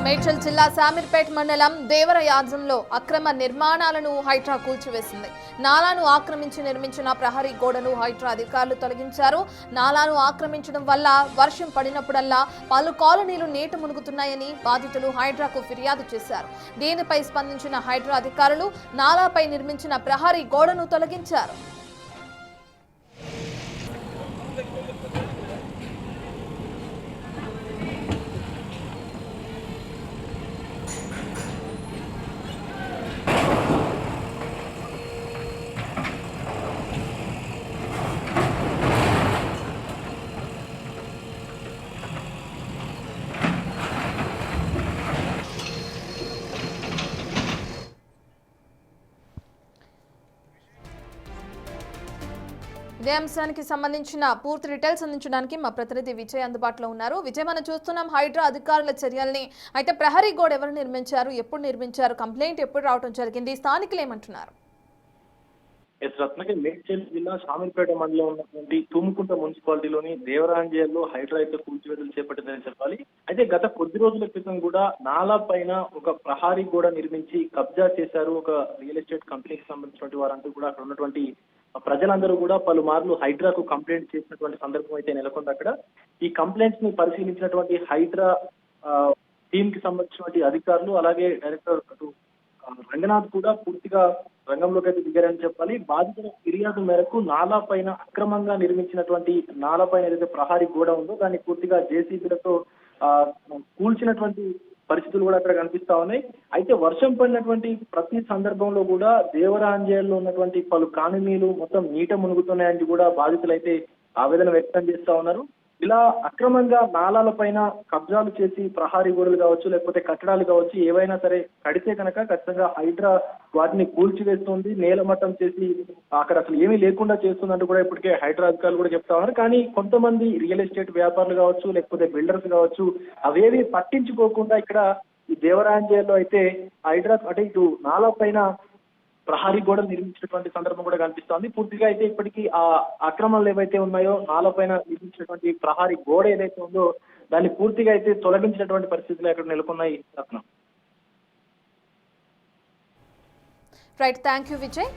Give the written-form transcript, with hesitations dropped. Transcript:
మేడ్చల్ జిల్లా శామీర్పేట్ మండలం దేవరయాజంలో అక్రమ నిర్మాణాలను హైడ్రా కూల్చివేసింది. నాలాను ఆక్రమించి నిర్మించిన ప్రహరీ గోడను హైడ్రా అధికారులు తొలగించారు. నాలాను ఆక్రమించడం వల్ల వర్షం పడినప్పుడల్లా పలు కాలనీలు నీట మునుగుతున్నాయని బాధితులు హైడ్రాకు ఫిర్యాదు చేశారు. దీనిపై స్పందించిన హైడ్రా అధికారులు నాలాపై నిర్మించిన ప్రహరీ గోడను తొలగించారు. ఇదే అంశానికి సంబంధించిన పూర్తి డీటెయిల్స్ అందించడానికి మా ప్రతినిధి విజయ్ అందుబాటులో ఉన్నారు. విజయ్, మనం చూస్తున్నాం హైడ్రా అధికారుల చర్యల్ని. అయితే ప్రహరీ గోడ ఎవరు నిర్మించారు, ఎప్పుడు నిర్మించారు, కంప్లైంట్ ఎప్పుడు రావడం జరిగింది, స్థానికులు ఏమంటున్నారు? మేడ్చల్ జిల్లా శామీర్పేట మండలంలో ఉన్నటువంటి తుమ్ముకుంట మున్సిపాలిటీలోని దేవరాంజేల్లో హైడ్రా అయితే కూల్చివేతలు చేపట్టిందని చెప్పాలి. అయితే గత కొద్ది రోజుల క్రితం కూడా నాలా పైన ఒక ప్రహారీ గోడ నిర్మించి కబ్జా చేశారు ఒక రియల్ ఎస్టేట్ కంపెనీకి సంబంధించినటువంటి వారందరూ కూడా అక్కడ ఉన్నటువంటి ప్రజలందరూ కూడా పలుమార్లు హైడ్రాకు కంప్లైంట్ చేసినటువంటి సందర్భం అయితే నెలకొంది. అక్కడ ఈ కంప్లైంట్స్ ని పరిశీలించినటువంటి హైడ్రా టీమ్ కి సంబంధించినటువంటి అధికారులు అలాగే డైరెక్టర్ రంగనాథ్ కూడా పూర్తిగా రంగంలోకి అయితే దిగారని చెప్పాలి. బాధితుల ఫిర్యాదు మేరకు నాలా పైన అక్రమంగా నిర్మించినటువంటి నాలా పైన ఏదైతే ప్రహారీ గోడ ఉందో దాన్ని పూర్తిగా జేసీబీలతో కూల్చినటువంటి పరిస్థితులు కూడా అక్కడ కనిపిస్తా ఉన్నాయి. అయితే వర్షం పడినటువంటి ప్రతి సందర్భంలో కూడా దేవరాంజేల్లో ఉన్నటువంటి పలు కాలనీలు మొత్తం నీట మునుగుతున్నాయని కూడా బాధితులు అయితే ఆవేదన వ్యక్తం చేస్తా ఉన్నారు. ఇలా అక్రమంగా నాలాల పైన కబ్జాలు చేసి ప్రహారీ గోడలు కావచ్చు లేకపోతే కట్టడాలు కావచ్చు ఏవైనా సరే కడితే కనుక ఖచ్చితంగా హైడ్రా వాటిని కూల్చివేస్తుంది, నేలమట్టం చేసి అక్కడ అసలు ఏమీ లేకుండా చేస్తుందంటూ కూడా ఇప్పటికే హైడ్రా అధికారులు కూడా చెప్తా ఉన్నారు. కానీ కొంతమంది రియల్ ఎస్టేట్ వ్యాపారులు కావచ్చు లేకపోతే బిల్డర్స్ కావచ్చు అవేవి పట్టించుకోకుండా ఇక్కడ ఈ దేవరాంజేల్లో అయితే హైడ్రా అంటే ఇటు నాలా పైన ప్రహారీ గోడలు నిర్మించినటువంటి సందర్భం కూడా కనిపిస్తోంది. పూర్తిగా అయితే ఇప్పటికీ ఆ అక్రమాలు ఏవైతే ఉన్నాయో నాలా పైన నిర్మించినటువంటి ప్రహారీ గోడ ఏదైతే ఉందో దాన్ని పూర్తిగా అయితే తొలగించినటువంటి పరిస్థితులు అక్కడ నెలకొన్నాయి. Right, thank you Vijay.